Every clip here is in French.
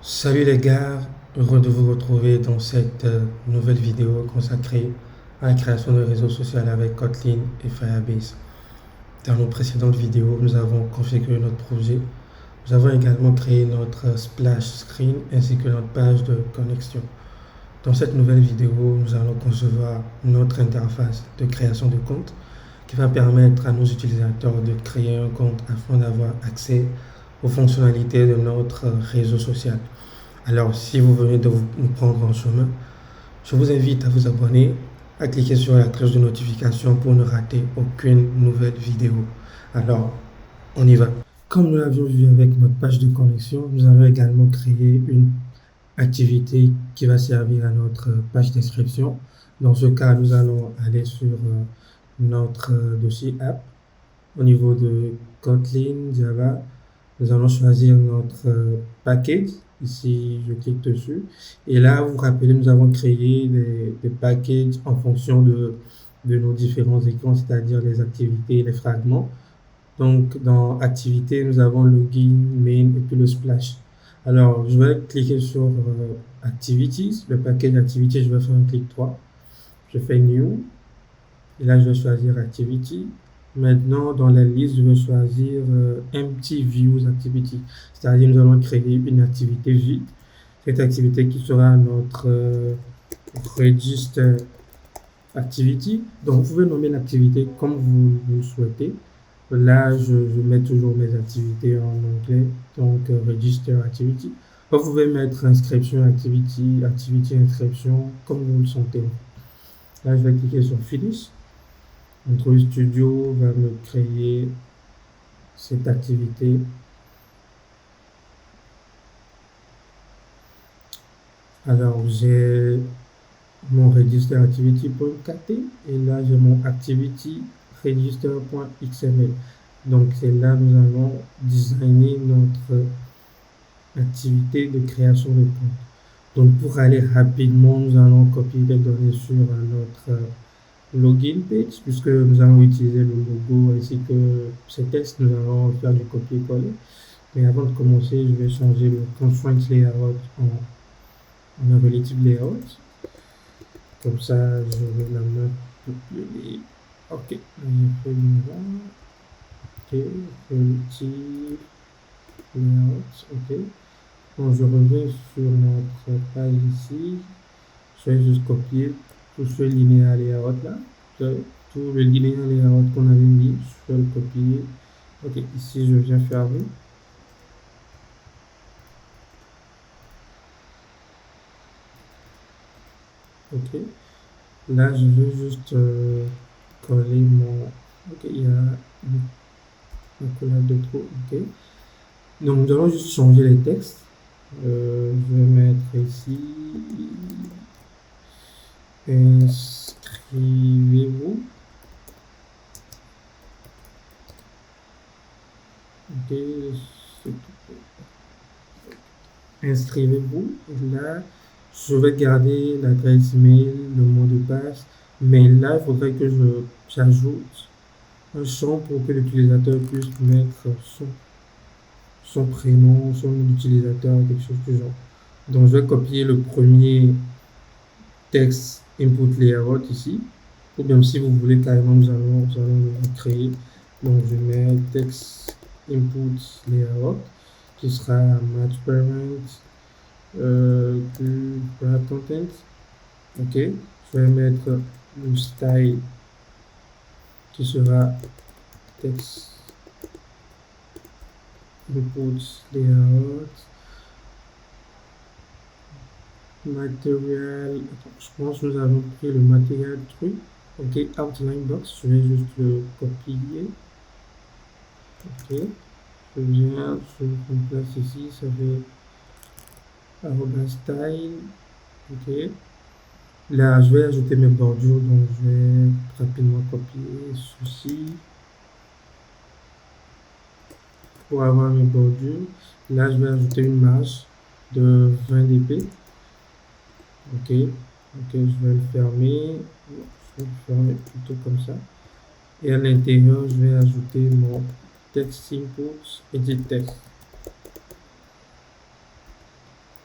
Salut les gars, heureux de vous retrouver dans cette nouvelle vidéo consacrée à la création de réseaux sociaux avec Kotlin et Firebase. Dans nos précédentes vidéos, nous avons configuré notre projet. Nous avons également créé notre splash screen ainsi que notre page de connexion. Dans cette nouvelle vidéo, nous allons concevoir notre interface de création de compte qui va permettre à nos utilisateurs de créer un compte afin d'avoir accès aux fonctionnalités de notre réseau social. Alors, si vous venez de nous prendre en chemin, je vous invite à vous abonner, à cliquer sur la cloche de notification pour ne rater aucune nouvelle vidéo. Alors, on y va. Comme nous l'avions vu avec notre page de connexion, nous allons également créer une activité qui va servir à notre page d'inscription. Dans ce cas, nous allons aller sur notre dossier app. Au niveau de Kotlin, Java, nous allons choisir notre package. Ici, je clique dessus. Et là, vous vous rappelez, nous avons créé des packages en fonction de nos différents écrans, c'est-à-dire les activités et les fragments. Donc, dans activité, nous avons login, main et puis le splash. Alors, je vais cliquer sur activities, le package activity, je vais faire un clic droit. Je fais new. Et là, je vais choisir activity. Maintenant, dans la liste, je vais choisir Empty Views Activity. C'est-à-dire, nous allons créer une activité vide. Cette activité qui sera notre Register Activity. Donc, vous pouvez nommer l'activité comme vous le souhaitez. Là, je mets toujours mes activités en anglais. Donc, Register Activity. Vous pouvez mettre Inscription Activity, Activity Inscription, comme vous le sentez. Là, je vais cliquer sur Finish. Android Studio va me créer cette activité. Alors, j'ai mon register activity.kt et là, j'ai mon activity register.xml. Donc, c'est là que nous allons designer notre activité de création de compte. Donc, pour aller rapidement, nous allons copier les données sur notre login page, puisque nous allons utiliser le logo ainsi que ces textes, nous allons faire du copier-coller. Mais avant de commencer, je vais changer le constraint layout en un relative layout. Comme ça, je vais la mettre plus. Ok, j'ai fait une erreur. Ok, relative layout. Ok. Bon, je reviens sur notre page ici. Je vais juste copier tout ce linéaire layout là. Tout le linéaire layout qu'on avait mis, je vais le copier. Ok, ici je viens fermer. Ok, là je veux juste coller mon. Ok, il y a une collab de trop. Ok, donc nous allons juste changer les textes. Je vais mettre ici inscrivez-vous. Ok, c'est tout. Inscrivez-vous. Et là, je vais garder l'adresse mail, le mot de passe, mais là, il faudrait que j'ajoute un champ pour que l'utilisateur puisse mettre son prénom, son nom d'utilisateur, quelque chose du genre. Donc, je vais copier le premier texte input layout ici, ou bien si vous voulez carrément, nous allons le créer. Donc, je mets texte input layout qui sera match parent wrap content. Ok, je vais mettre le style qui sera text input layout matériel. Je pense que nous avons pris le matériel truc. Ok, outline box, je vais juste le copier. Ok, je viens, je remplace ici, ça fait style. Ok, là je vais ajouter mes bordures, donc je vais rapidement copier ceci pour avoir mes bordures. Là je vais ajouter une marge de 20 dp. Ok, je vais le fermer. Je vais le fermer plutôt comme ça. Et à l'intérieur, je vais ajouter mon text inputs edit text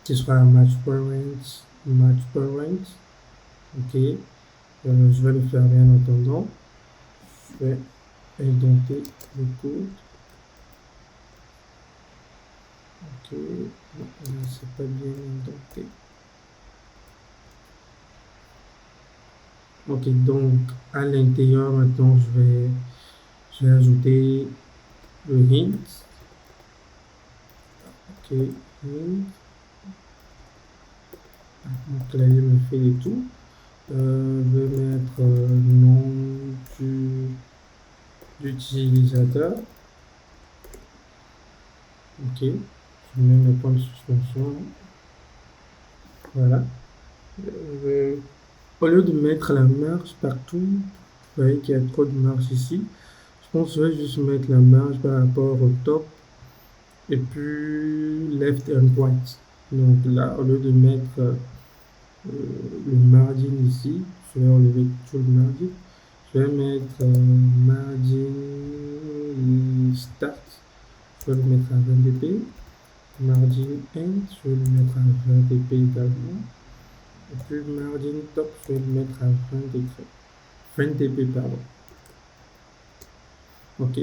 qui sera match parent. Ok, je vais le faire bien entendant. Je vais indenter le code. Ok, non, c'est pas bien indenté. Ok, donc à l'intérieur maintenant je vais ajouter le hint. Ok, hint. Mon clavier me fait des tout. Je vais mettre nom d'utilisateur. Ok, je mets mes points de suspension. Voilà. Au lieu de mettre la marge partout, vous voyez qu'il y a trop de marge ici. Je pense que je vais juste mettre la marge par rapport au top et puis left and right. Donc là, au lieu de mettre le margin ici, je vais enlever tout le margin. Je vais mettre margin start, je vais le mettre à 20 dp. Margin end, je vais le mettre à 20 dp également. Et puis margin top, je vais le mettre à 20 dp, pardon. Ok,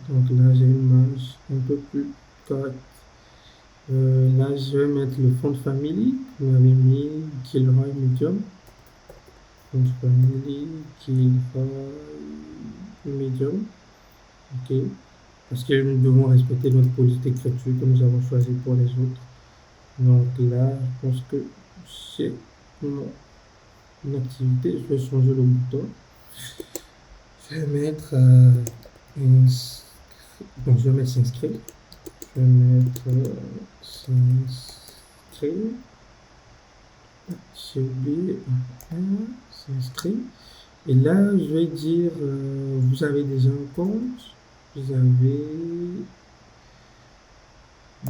donc là j'ai une marge un peu plus correcte. Là je vais mettre le font family, on avait mis Kilroy medium. Font family, Kilroy medium. Ok, parce que nous devons respecter notre police d'écriture que nous avons choisi pour les autres. Donc là, je pense que c'est une activité. Je vais changer le bouton. Je vais mettre donc je vais mettre s'inscrire. Je vais mettre s'inscrire. S'inscrire. Et là, je vais dire vous avez déjà un compte. Vous avez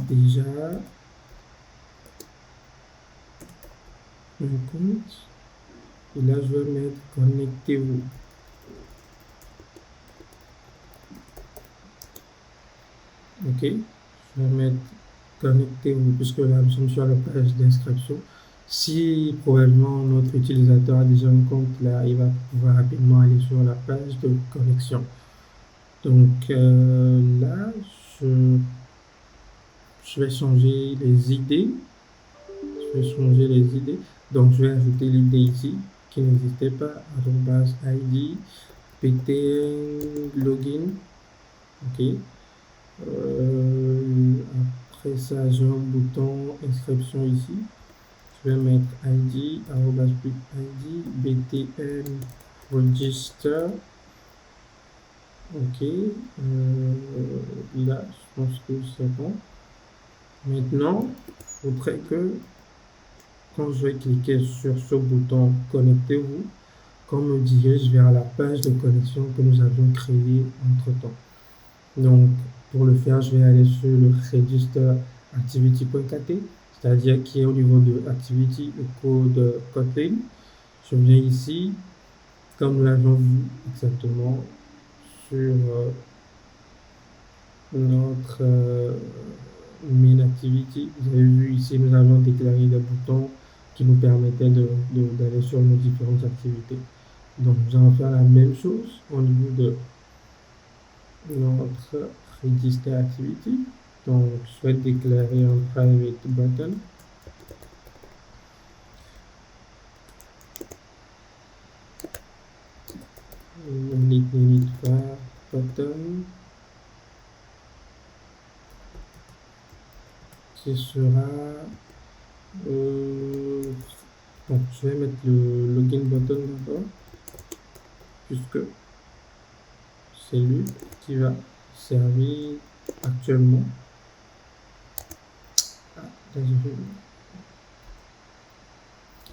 déjà un compte. Et là, je vais mettre connectez-vous. Ok, je vais mettre connectez-vous puisque là, nous sommes sur la page d'inscription. Si probablement notre utilisateur a déjà un compte, là, il va pouvoir rapidement aller sur la page de connexion. Donc là, je vais changer les idées. Donc je vais ajouter l'idée ici qui n'existait pas, @id ptn login. Ok. Après ça, j'ai un bouton inscription ici. Je vais mettre id btn register. Ok. Là, je pense que c'est bon. Maintenant, il faudrait que quand je vais cliquer sur ce bouton connectez-vous, qu'on me dirige vers la page de connexion que nous avions créée entre temps. Donc pour le faire, je vais aller sur le register activity.kt, c'est-à-dire qui est au niveau de activity le code Kotlin. Je viens ici, comme nous l'avions vu exactement sur notre main activity. Vous avez vu ici, nous avons déclaré des boutons qui nous permettaient d'aller sur nos différentes activités. Donc nous allons faire la même chose au niveau de notre register activity. Donc je vais déclarer un private button. Init var button qui sera donc je vais mettre le login button d'abord puisque c'est lui qui va servir actuellement.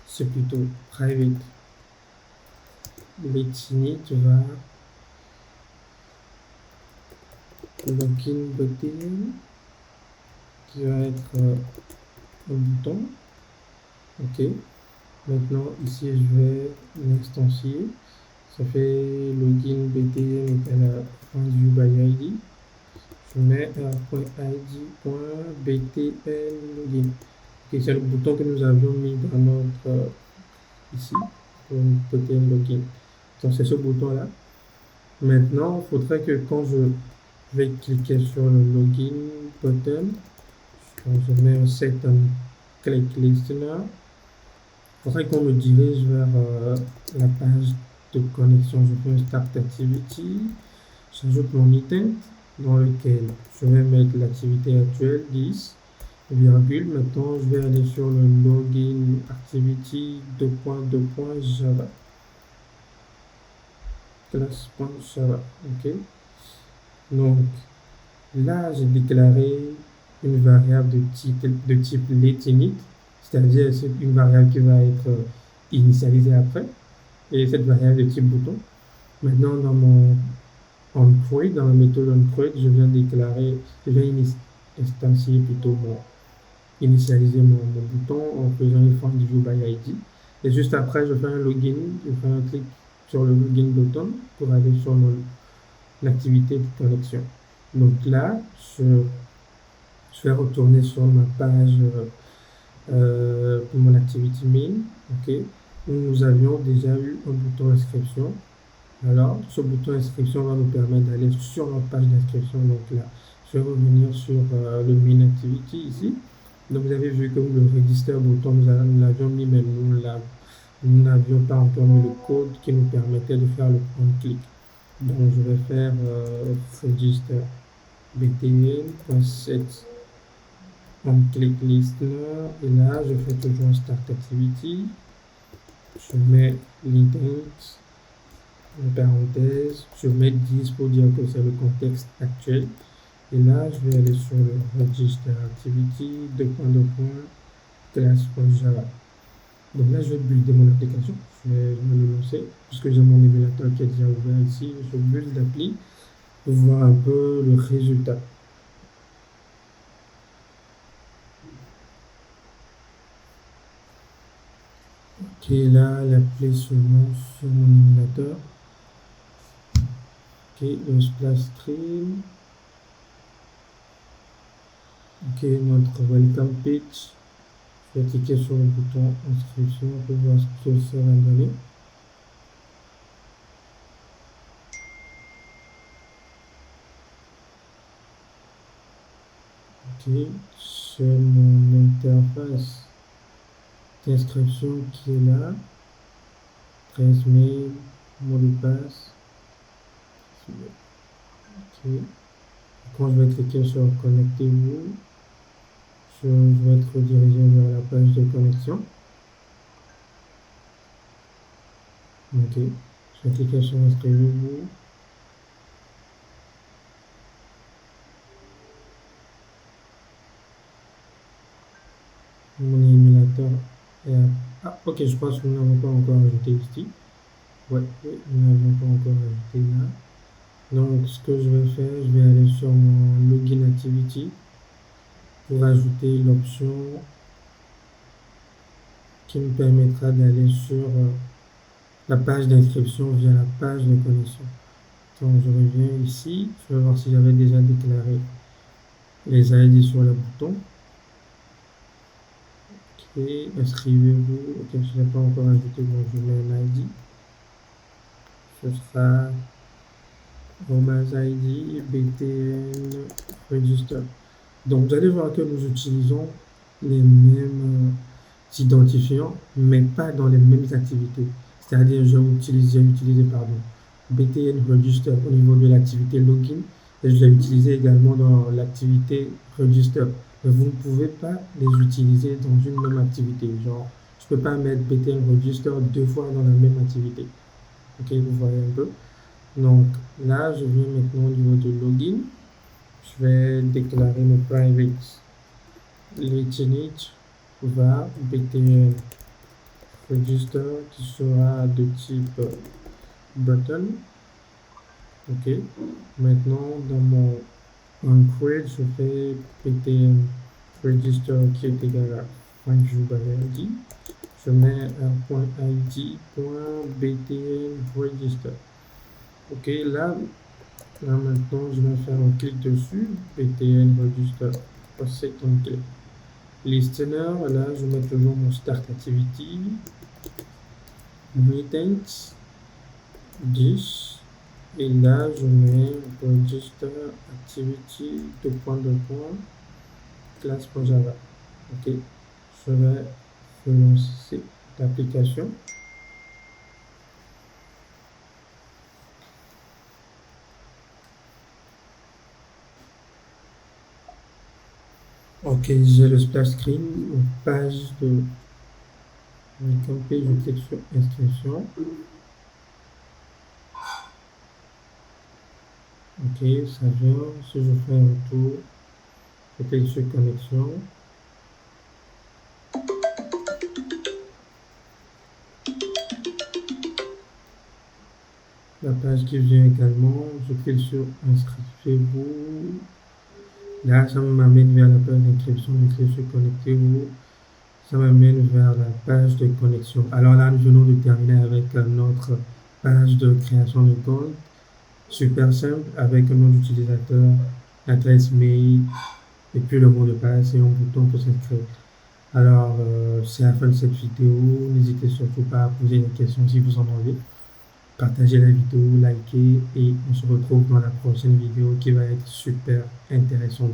C'est plutôt private. Init var login button qui va être un bouton. Ok. Maintenant ici je vais l'instancier. Ça fait login btn égale à .viewById. Je mets .id.btn login. Okay, c'est le bouton que nous avions mis dans notre ici pour btn login. Donc c'est ce bouton là. Maintenant, il faudrait que quand je vais cliquer sur le login button, donc je mets un set on click listener. Il faudrait qu'on me dirige vers la page de connexion. Je fais un start activity, j'ajoute mon item dans lequel je vais mettre l'activité actuelle 10, virgule. Maintenant, je vais aller sur le login activity 2.2.java. Class.java. Ok. Donc là, j'ai déclaré une variable de type letInit, c'est-à-dire c'est une variable qui va être initialisée après, et cette variable de type bouton. Maintenant, dans mon onCreate, dans la méthode onCreate, je viens instancier plutôt initialiser mon bouton en faisant une forme de viewById. Et juste après, je fais un login, je fais un clic sur le login button pour aller sur l'activité de connexion. Donc là, je vais retourner sur ma page pour mon activity main, ok, où nous avions déjà eu un bouton inscription. Alors, ce bouton inscription va nous permettre d'aller sur notre page d'inscription. Donc là, je vais revenir sur le main activity ici. Donc vous avez vu que le register bouton, nous l'avions mis, mais nous n'avions pas encore mis le code qui nous permettait de faire le point clic. Donc je vais faire register btn.set on click listener, et là je fais toujours start activity, je mets l'intent, en parenthèse, je mets 10 pour dire que c'est le contexte actuel, et là je vais aller sur le register activity 2.2. class.java. Donc là je vais builder mon application, je vais le lancer puisque j'ai mon émulateur qui est déjà ouvert ici. Je build l'appli pour voir un peu le résultat. Ok, là l'appli se lance sur mon émulateur. Ok, le splash screen. Ok, notre welcome page. Je vais cliquer sur le bouton inscription pour voir ce que ça va donner. Ok, c'est mon interface d'inscription qui est là. 13 mail, mot de passe. Ok. Quand je vais cliquer sur connectez-vous, je vais être redirigé vers la page de connexion. Ok. Je vais cliquer sur inscrivez-vous. Mon émulateur est à... Ah, ok, je pense que nous n'avons pas encore ajouté ici. Ouais, nous n'avons pas encore ajouté là. Donc, ce que je vais faire, je vais aller sur mon login activity pour ajouter l'option qui me permettra d'aller sur la page d'inscription via la page de connexion. Donc, je reviens ici, je vais voir si j'avais déjà déclaré les ID sur le bouton. Ok, inscrivez-vous. Ok, je n'ai pas encore ajouté, donc je mets un ID. Ce sera id btn register. Donc vous allez voir que nous utilisons les mêmes identifiants, mais pas dans les mêmes activités. C'est-à-dire j'ai utilisé btn register au niveau de l'activité login, et je l'ai utilisé également dans l'activité register. Mais vous ne pouvez pas les utiliser dans une même activité. Genre, je ne peux pas mettre btn register 2 fois dans la même activité. Ok, vous voyez un peu. Donc là, je viens maintenant au niveau de login. Je vais déclarer mon private letInit va btn register qui sera de type button. Ok. Maintenant, dans mon onCreate, je fais btn register qui est égal à .viewById. je mets un point .id.btn register. Ok, là maintenant, je vais faire un clic dessus, btn register, second click. Listener, là, je mets toujours mon start activity, meetings, 10, et là, je mets register activity, class.java. Ok, je vais relancer l'application. Ok, j'ai le splash screen, une page de welcome page, je clique sur inscription. Ok, ça vient. Si je fais un retour, je clique sur connexion. La page qui vient également, je clique sur inscrivez-vous. Là, ça m'amène vers la page d'inscription, je clique sur connectez-vous. Ça m'amène vers la page de connexion. Alors là, nous venons de terminer avec notre page de création de compte. Super simple, avec un nom d'utilisateur, l'adresse mail, et puis le mot de passe et un bouton pour s'inscrire. Alors, c'est la fin de cette vidéo. N'hésitez surtout pas à poser des questions si vous en avez. Partagez la vidéo, likez et on se retrouve dans la prochaine vidéo qui va être super intéressante.